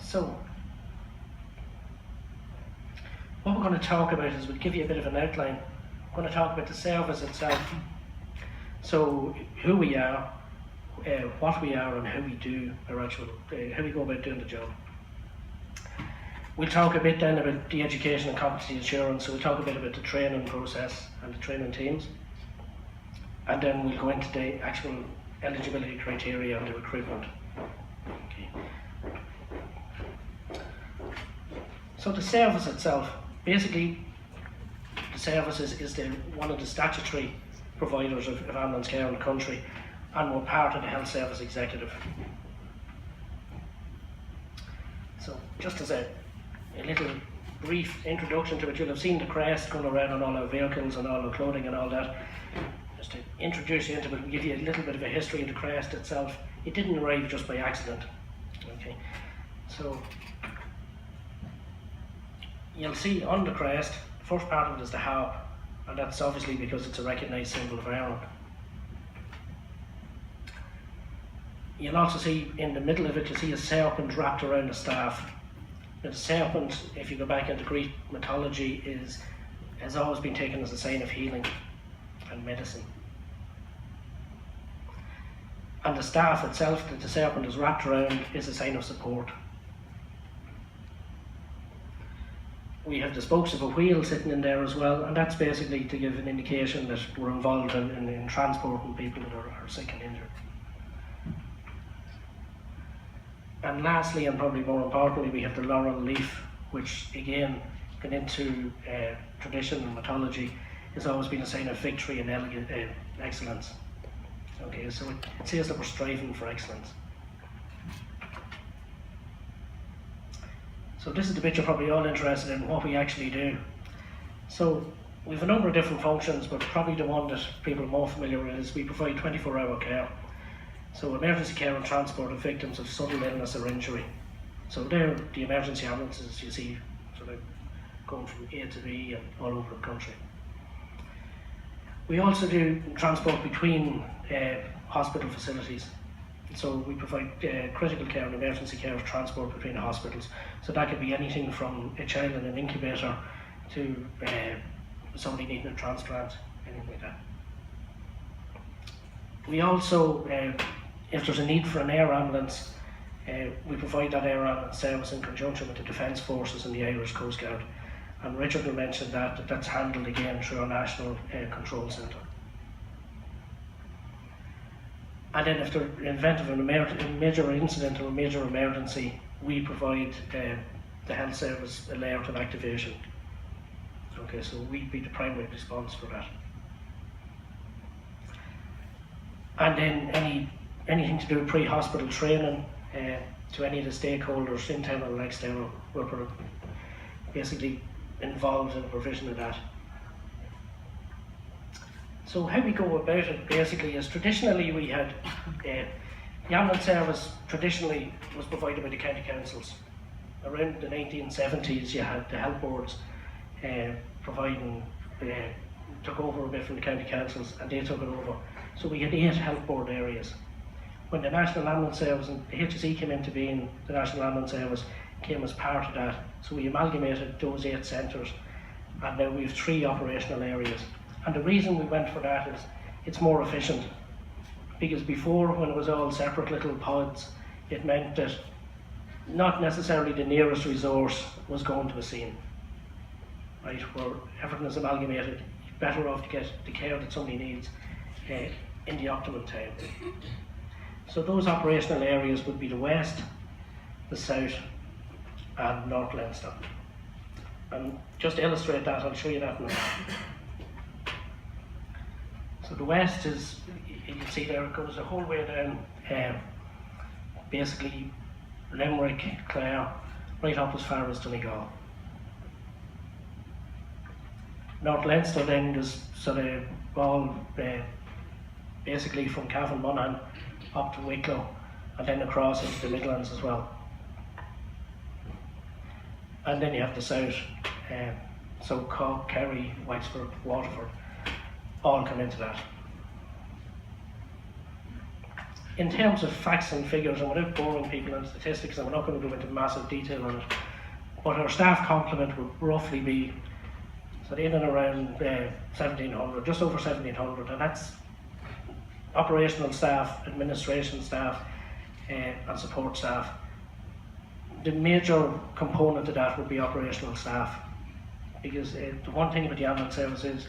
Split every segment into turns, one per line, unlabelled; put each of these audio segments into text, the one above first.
So, what we're going to talk about is, we'll give you a bit of an outline. We're going to talk about the service itself. So, who we are, what we are, and how we do our actual, how we go about doing the job. We'll talk a bit then about the education and competency assurance. So we'll talk a bit about the training process and the training teams. And then we'll go into the actual eligibility criteria and the recruitment. Okay. So the service itself, basically the service is one of the statutory providers of ambulance care in the country, and we're part of the health service executive. So just as a little brief introduction to it, you'll have seen the crest going around on all our vehicles and all our clothing and all that. Just to introduce you into it and give you a little bit of a history of the crest itself. It didn't arrive just by accident. Okay, so you'll see on the crest, the first part of it is the harp, and that's obviously because it's a recognised symbol of Ireland. You'll also see in the middle of it, you see a serpent wrapped around the staff. Now, the serpent, if you go back into Greek mythology, has always been taken as a sign of healing and medicine. And the staff itself that the serpent is wrapped around is a sign of support. We have the spokes of a wheel sitting in there as well, and that's basically to give an indication that we're involved in transporting people that are sick and injured. And lastly, and probably more importantly, we have the laurel leaf, which again, getting into tradition and mythology, has always been a sign of victory and excellence. Okay, so it says that we're striving for excellence. So this is the bit you're probably all interested in, what we actually do. So we have a number of different functions, but probably the one that people are more familiar with is we provide 24-hour care. So emergency care and transport of victims of sudden illness or injury. So they're the emergency ambulances you see sort of going from A to B and all over the country. We also do transport between hospital facilities. So we provide critical care and emergency care of transport between the hospitals. So that could be anything from a child in an incubator to somebody needing a transplant, anything like that. We also, if there's a need for an air ambulance, we provide that air ambulance service in conjunction with the Defence Forces and the Irish Coast Guard. And Richard will mention that's handled again through our National Control Centre. And then if there's an event of a major incident or a major emergency, we provide the health service alert and activation. Okay, so we'd be the primary response for that. And then anything to do with pre-hospital training to any of the stakeholders, internal and external, we're basically involved in the provision of that. So how we go about it basically is, traditionally we had, the ambulance service traditionally was provided by the county councils. Around the 1970s you had the health boards providing, took over a bit from the county councils, and they took it over. So we had 8 health board areas. When the National Ambulance Service and the HSE came into being, the National Ambulance Service came as part of that. So we amalgamated those 8 centres, and now we have 3 operational areas. And the reason we went for that is it's more efficient. Because before, when it was all separate little pods, it meant that not necessarily the nearest resource was going to a scene. Right, where everything is amalgamated, you're better off to get the care that somebody needs in the optimum time. So those operational areas would be the West, the South, and North Leinster. And just to illustrate that, I'll show you that now. So the West is, you can see there, it goes the whole way down, basically Limerick, Clare, right up as far as Donegal. North Leinster then is sort of all basically from Cavan Monaghan up to Wicklow, and then across into the Midlands as well. And then you have the South, so Cork, Kerry, Wexford, Waterford, all come into that. in terms of facts and figures, and without boring people on statistics, and we're not going to go into massive detail on it, but our staff complement would roughly be in and around 1,700, just over 1,700, and that's operational staff, administration staff, and support staff. The major component of that would be operational staff, because the one thing about the ambulance service is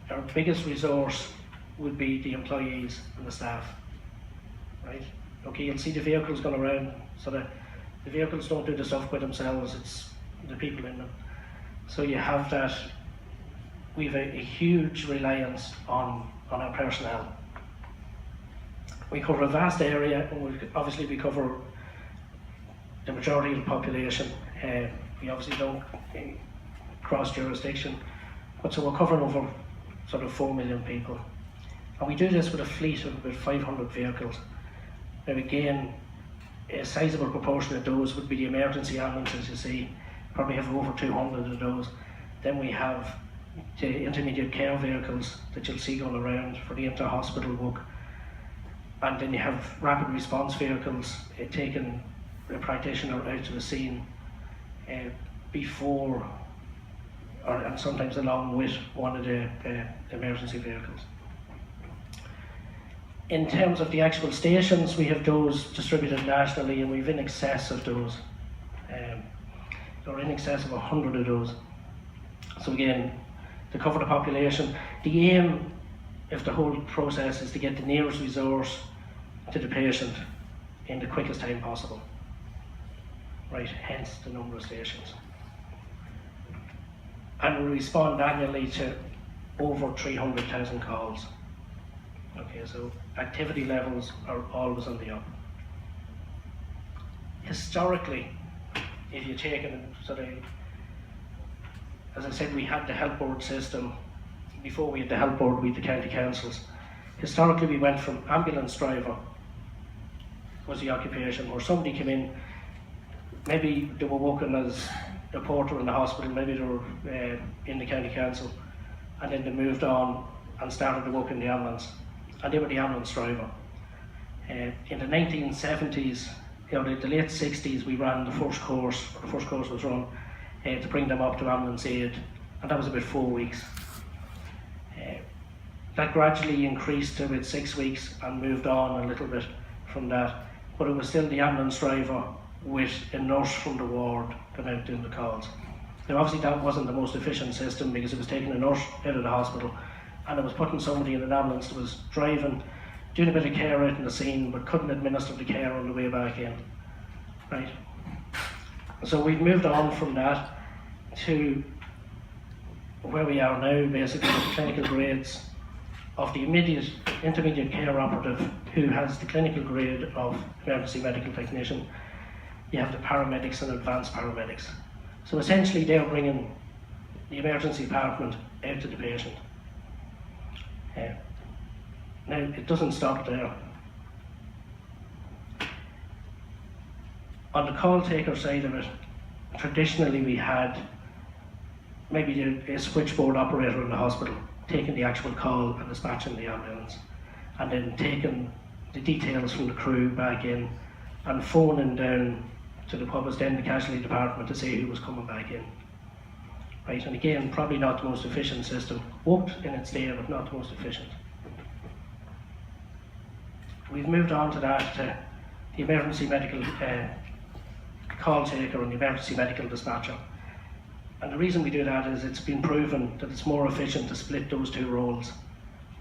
our biggest resource would be the employees and the staff, right? Okay, you'll see the vehicles going around, so that the vehicles don't do the stuff by themselves, it's the people in them. So you have that, we have a huge reliance on our personnel. We cover a vast area, and obviously we cover the majority of the population. We obviously don't cross jurisdiction, but so we're covering over sort of 4 million people. And we do this with a fleet of about 500 vehicles. Now again, a sizable proportion of those would be the emergency ambulances. You see, probably have over 200 of those. Then we have the intermediate care vehicles that you'll see going around for the inter-hospital work. And then you have rapid response vehicles taking a practitioner out to the scene before, and sometimes along with one of the emergency vehicles. In terms of the actual stations, we have those distributed nationally, and we've in excess of those. Or in excess of 100 of those. So again, to cover the population, the aim of the whole process is to get the nearest resource to the patient in the quickest time possible. Right, hence the number of stations. And we respond annually to over 300,000 calls. Okay, so activity levels are always on the up. Historically, if you take it sort of, as I said, we had the health board system. Before we had the health board, we had the county councils. Historically, we went from ambulance driver was the occupation, where somebody came in, maybe they were working as a porter in the hospital, maybe they were in the county council, and then they moved on and started to work in the ambulance, and they were the ambulance driver. In the 1970s, the late 60s, we ran the first course was run to bring them up to ambulance aid, and that was about 4 weeks. That gradually increased to about 6 weeks and moved on a little bit from that, but it was still the ambulance driver with a nurse from the ward going out doing the calls. Now obviously that wasn't the most efficient system, because it was taking a nurse out of the hospital and it was putting somebody in an ambulance that was driving, doing a bit of care out in the scene, but couldn't administer the care on the way back in. Right? So we've moved on from that to where we are now, basically the clinical grades of the intermediate care operative, who has the clinical grade of emergency medical technician. You have the paramedics and advanced paramedics. So essentially they're bringing the emergency department out to the patient. Now it doesn't stop there. On the call taker side of it, traditionally we had maybe a switchboard operator in the hospital taking the actual call and dispatching the ambulance, and then taking the details from the crew back in and phoning down to the what was then the casualty department to say who was coming back in. Right, and again, probably not the most efficient system. Worked in its day, but not the most efficient. We've moved on to that, to the emergency medical call taker and the emergency medical dispatcher. And the reason we do that is it's been proven that it's more efficient to split those two roles.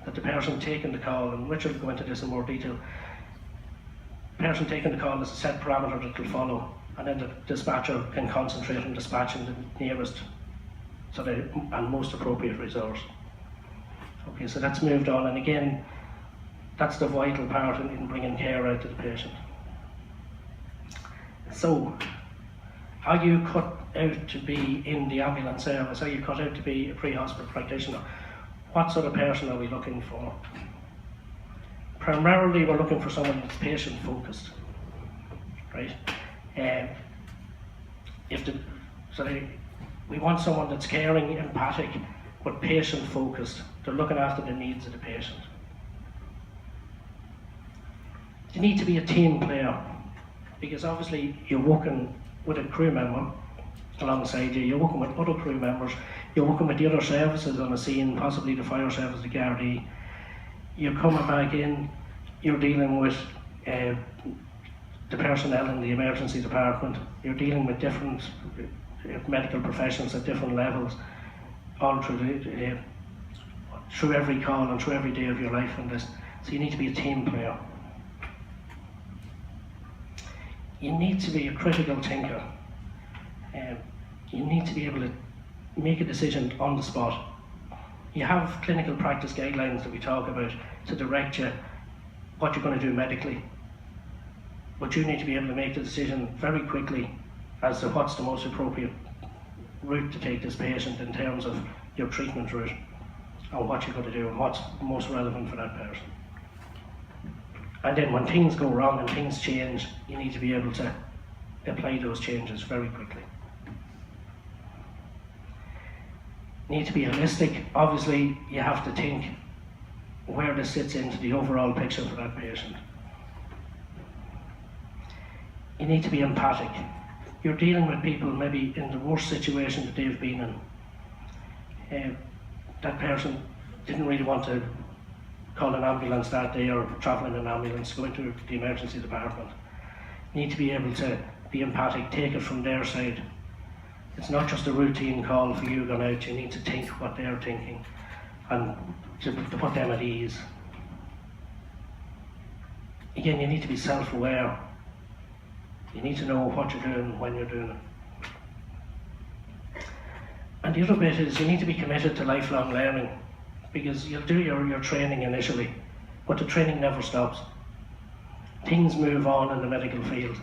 That the person taking the call, and Richard will go into this in more detail, the person taking the call is a set parameter that will follow, and then the dispatcher can concentrate on dispatching the nearest and most appropriate resource. Okay, so that's moved on, and again, that's the vital part in bringing care out to the patient. So, are you cut out to be in the ambulance service? Are you cut out to be a pre-hospital practitioner? What sort of person are we looking for? Primarily, we're looking for someone that's patient-focused, right? We want someone that's caring, empathic, but patient-focused. They're looking after the needs of the patient. You need to be a team player, because obviously you're working with a crew member alongside you, you're working with other crew members, you're working with the other services on the scene, possibly the fire service, the Gardaí. You're coming back in, you're dealing with the personnel in the emergency department, you're dealing with different medical professionals at different levels, all through every call and through every day of your life in this. So you need to be a team player. You need to be a critical thinker. You need to be able to make a decision on the spot. You have clinical practice guidelines that we talk about to direct you what you're going to do medically. But you need to be able to make the decision very quickly as to what's the most appropriate route to take this patient in terms of your treatment route and what you're going to do and what's most relevant for that person. And then when things go wrong and things change, you need to be able to apply those changes very quickly. You need to be holistic. Obviously, you have to think where this sits into the overall picture for that patient. You need to be empathic. You're dealing with people maybe in the worst situation that they've been in. That person didn't really want to call an ambulance that day or travel in an ambulance, go into the emergency department. You need to be able to be empathic, take it from their side. It's not just a routine call for you going out, you need to think what they're thinking and to put them at ease. Again, you need to be self-aware. You need to know what you're doing when you're doing it. And the other bit is you need to be committed to lifelong learning, because you'll do your training initially, but the training never stops. Things move on in the medical field.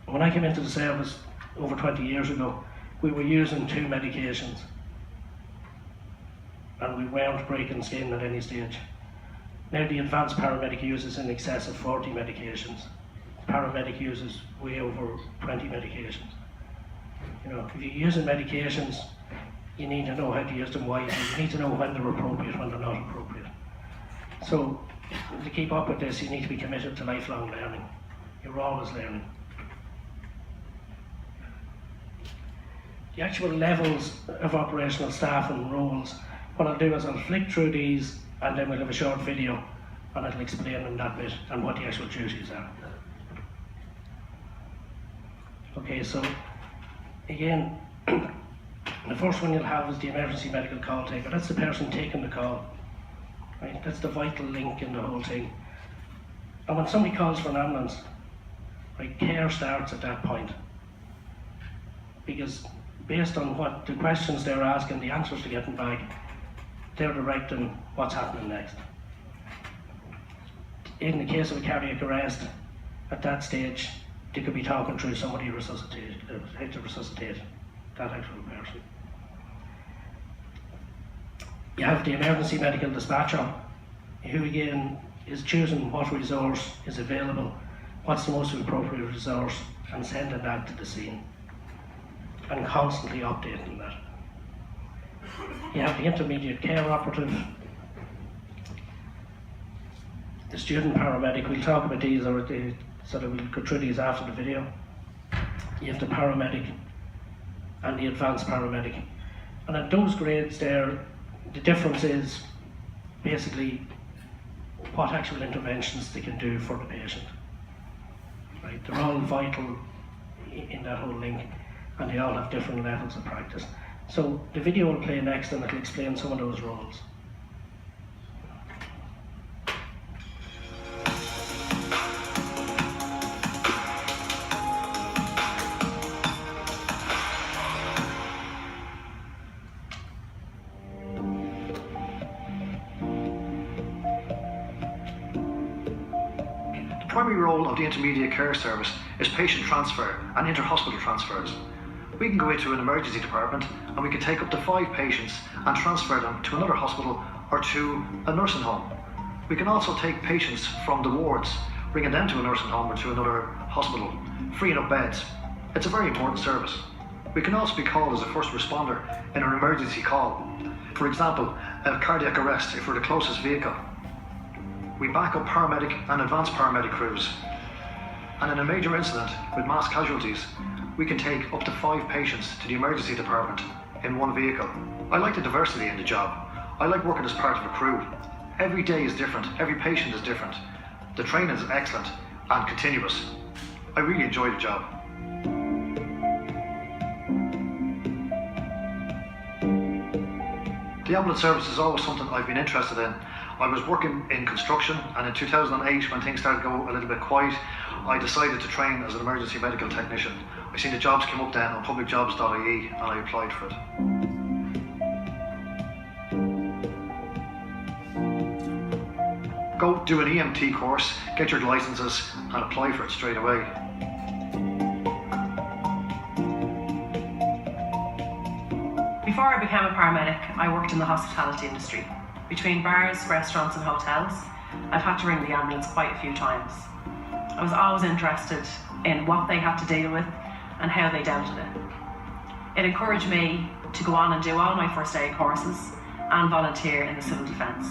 When I came into the service over 20 years ago, we were using 2 medications and we weren't breaking skin at any stage. Now the advanced paramedic uses in excess of 40 medications. The paramedic uses way over 20 medications. You know, if you're using medications, you need to know how to use them wisely. You need to know when they're appropriate, when they're not appropriate. So to keep up with this, you need to be committed to lifelong learning. You're always learning. The actual levels of operational staff and roles, what I'll do is I'll flick through these and then we'll have a short video and I'll explain in that bit and what the actual duties are. Okay, so again, the first one you'll have is the emergency medical call taker. That's the person taking the call, right? That's the vital link in the whole thing. And when somebody calls for an ambulance, right, care starts at that point. Because based on what the questions they're asking, the answers they're getting back, they're directing what's happening next. In the case of a cardiac arrest, at that stage, they could be talking through somebody to resuscitate that actual person. You have the emergency medical dispatcher, who again is choosing what resource is available, what's the most appropriate resource, and sending that to the scene, and constantly updating that. You have the intermediate care operative, the student paramedic. We'll talk about these, or sort of we'll go through these after the video. You have the paramedic and the advanced paramedic. And at those grades there, the difference is basically what actual interventions they can do for the patient. Right? They're all vital in that whole link, and they all have different levels of practice. So the video will play next and it'll explain some of those roles.
The primary role of the intermediate care service is patient transfer and inter-hospital transfers. We can go into an emergency department and we can take up to 5 patients and transfer them to another hospital or to a nursing home. We can also take patients from the wards, bringing them to a nursing home or to another hospital, freeing up beds. It's a very important service. We can also be called as a first responder in an emergency call. For example, a cardiac arrest if we're the closest vehicle. We back up paramedic and advanced paramedic crews And in a major incident with mass casualties, we can take up to 5 patients to the emergency department in one vehicle. I like the diversity in the job. I like working as part of a crew. Every day is different, every patient is different. The training is excellent and continuous. I really enjoy the job. The ambulance service is always something I've been interested in. I was working in construction, and in 2008, when things started to go a little bit quiet, I decided to train as an emergency medical technician. I seen the jobs come up then on publicjobs.ie and I applied for it. Go do an EMT course, get your licenses and apply for it straight away.
Before I became a paramedic, I worked in the hospitality industry. Between bars, restaurants and hotels, I've had to ring the ambulance quite a few times. I was always interested in what they had to deal with and how they dealt with it. It encouraged me to go on and do all my first aid courses and volunteer in the civil defence.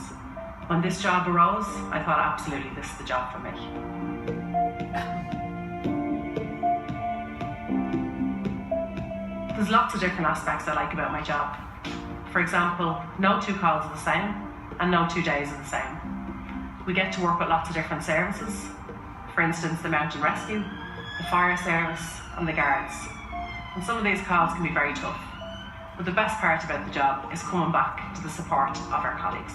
When this job arose, I thought absolutely this is the job for me. There's lots of different aspects I like about my job. For example, no 2 calls are the same and no 2 days are the same. We get to work with lots of different services. For instance, the mountain rescue, the fire service and the guards. And some of these calls can be very tough. But the best part about the job is coming back to the support of our colleagues.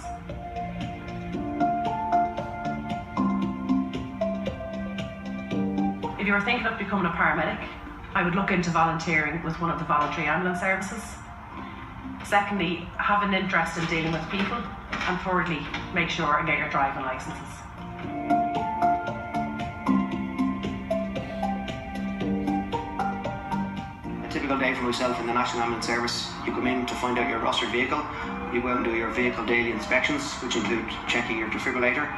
If you were thinking of becoming a paramedic, I would look into volunteering with one of the voluntary ambulance services. Secondly, have an interest in dealing with people. And thirdly, make sure and get your driving licences.
A typical day for myself in the National Ambulance Service: you come in to find out your rostered vehicle, you go out and do your vehicle daily inspections, which include checking your defibrillator,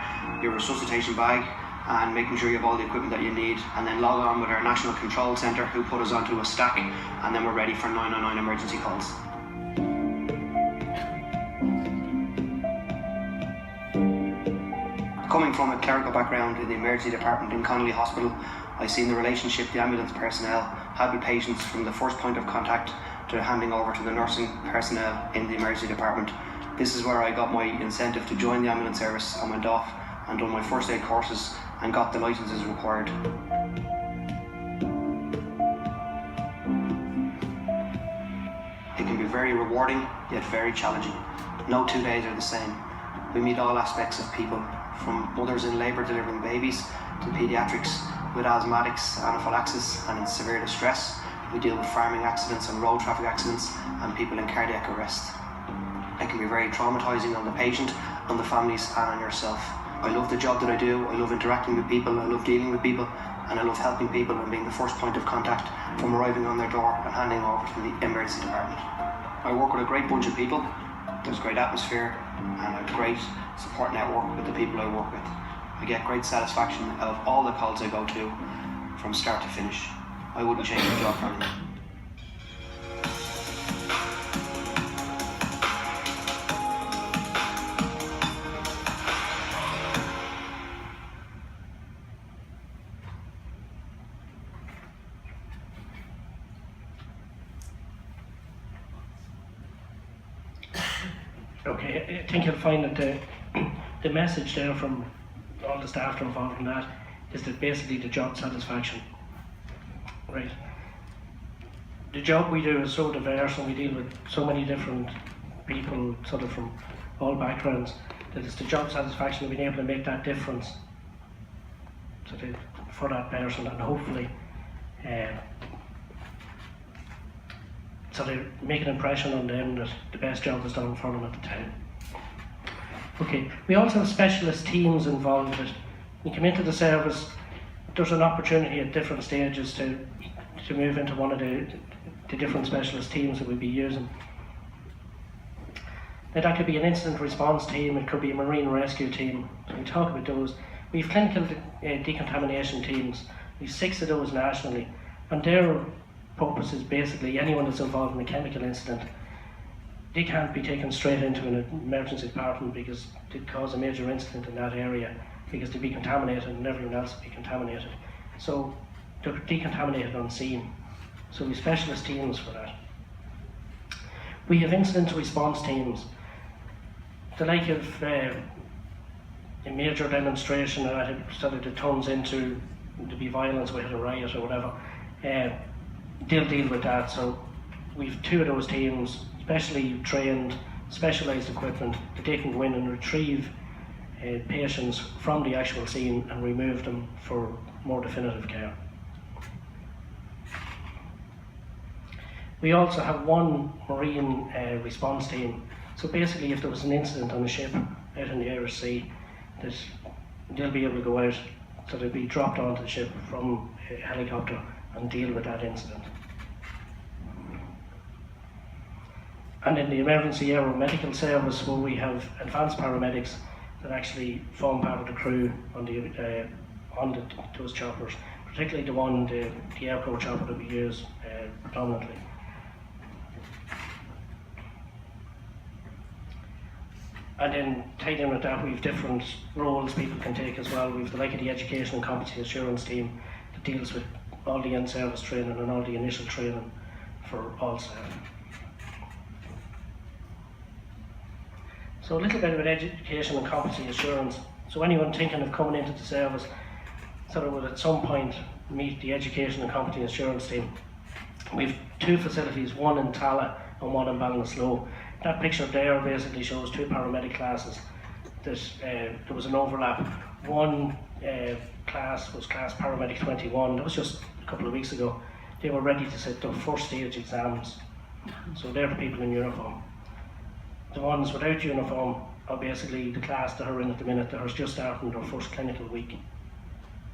your resuscitation bag, and making sure you have all the equipment that you need, and then log on with our National Control Centre, who put us onto a stack, and then we're ready for 999 emergency calls. Coming from a clerical background in the emergency department in Connolly Hospital, I've seen the relationship the ambulance personnel had with patients from the first point of contact to handing over to the nursing personnel in the emergency department. This is where I got my incentive to join the ambulance service and went off and done my first aid courses and got the licenses required. It can be very rewarding, yet very challenging. No 2 days are the same. We meet all aspects of people, from mothers in labour delivering babies to paediatrics with asthmatics, anaphylaxis and in severe distress. We deal with farming accidents and road traffic accidents and people in cardiac arrest. It can be very traumatising on the patient, on the families and on yourself. I love the job that I do. I love interacting with people, I love dealing with people, and I love helping people and being the first point of contact from arriving on their door and handing over to the emergency department. I work with a great bunch of people. There's great atmosphere and a great support network with the people I work with. I get great satisfaction out of all the calls I go to from start to finish. I wouldn't change the job for anything.
Okay, I think you'll find that the message there from all the staff that are involved in that is that basically the job satisfaction, right? The job we do is so diverse and we deal with so many different people sort of from all backgrounds that it's the job satisfaction of being able to make that difference for that person and hopefully sort of make an impression on them that the best job was done for them at the time. Okay, we also have specialist teams involved with it. You come into the service, there's an opportunity at different stages to move into one of the different specialist teams that we'll be using. Now that could be an incident response team, it could be a marine rescue team. So we talk about those. We have clinical decontamination teams. We have 6 of those nationally, and their purpose is basically anyone that's involved in a chemical incident, they can't be taken straight into an emergency department because they'd cause a major incident in that area because they'd be contaminated and everyone else would be contaminated. So they're decontaminated on scene. So we have specialist teams for that. We have incident response teams. The like of a major demonstration that it turns into to be violence, we had a riot or whatever, they'll deal with that. So we've 2 of those teams, specially trained, specialised equipment that they can go in and retrieve patients from the actual scene and remove them for more definitive care. We also have 1 marine response team. So basically if there was an incident on a ship out in the Irish Sea, that they'll be able to go out, so they'll be dropped onto the ship from a helicopter and deal with that incident. And in the emergency aeromedical service, where we have advanced paramedics that actually form part of the crew on those choppers, particularly the airport chopper that we use predominantly. And then tied in with that, we have different roles people can take as well. We have the like of the education and competency assurance team that deals with all the in-service training and all the initial training for all staff. So a little bit about education and competency assurance. So anyone thinking of coming into the service sort of would at some point meet the education and competency assurance team. We have 2 facilities, one in Tala and one in Ballinasloe. That picture there basically shows 2 paramedic classes. There was an overlap. One class was class paramedic 21. That was just a couple of weeks ago. They were ready to sit their first stage exams. So they're the people in uniform. The ones without uniform are basically the class that are in at the minute that are just starting their first clinical week.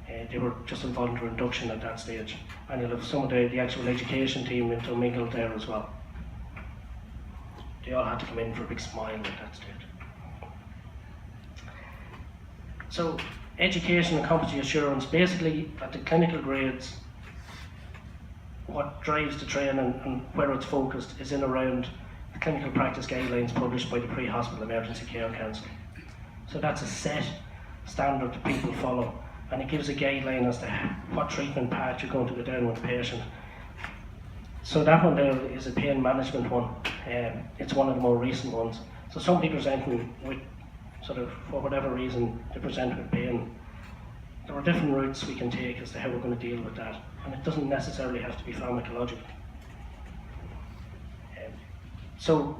They were just involved in their induction at that stage. And you'll have some of the actual education team intermingled there as well. They all had to come in for a big smile at that stage. So education and competency assurance, basically at the clinical grades, what drives the training and where it's focused is in around the clinical practice guidelines published by the Pre-Hospital Emergency Care Council. So that's a set standard that people follow, and it gives a guideline as to what treatment path you're going to go down with the patient. So that one there is a pain management one. It's one of the more recent ones. So somebody presenting with sort of, for whatever reason, they present with pain. There are different routes we can take as to how we're going to deal with that. And it doesn't necessarily have to be pharmacological. So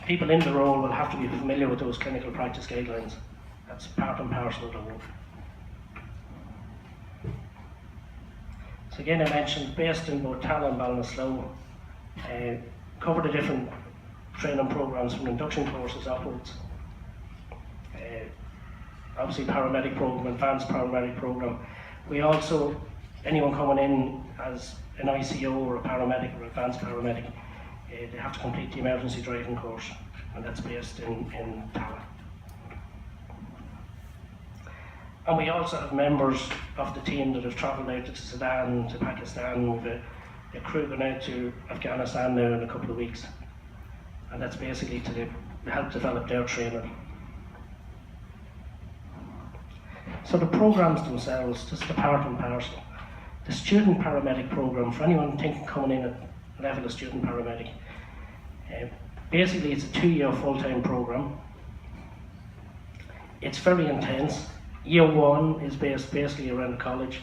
people in the role will have to be familiar with those clinical practice guidelines. That's part and parcel of the role. So again, I mentioned based in both Tala and Ballinasloe, cover the different training programs from induction courses upwards. Obviously paramedic program, advanced paramedic program. We also, anyone coming in as an ICO or a paramedic or advanced paramedic, they have to complete the emergency driving course, and that's based in Tala. And we also have members of the team that have travelled out to Sudan, to Pakistan. We have a crew going out to Afghanistan now in a couple of weeks. And that's basically to help develop their training. So the programs themselves, just the part and parcel. The student paramedic program, for anyone thinking coming in at the level of student paramedic, basically it's a 2-year full-time program. It's very intense. Year 1 is based basically around college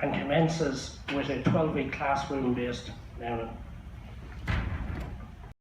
and commences with a 12-week classroom-based learning.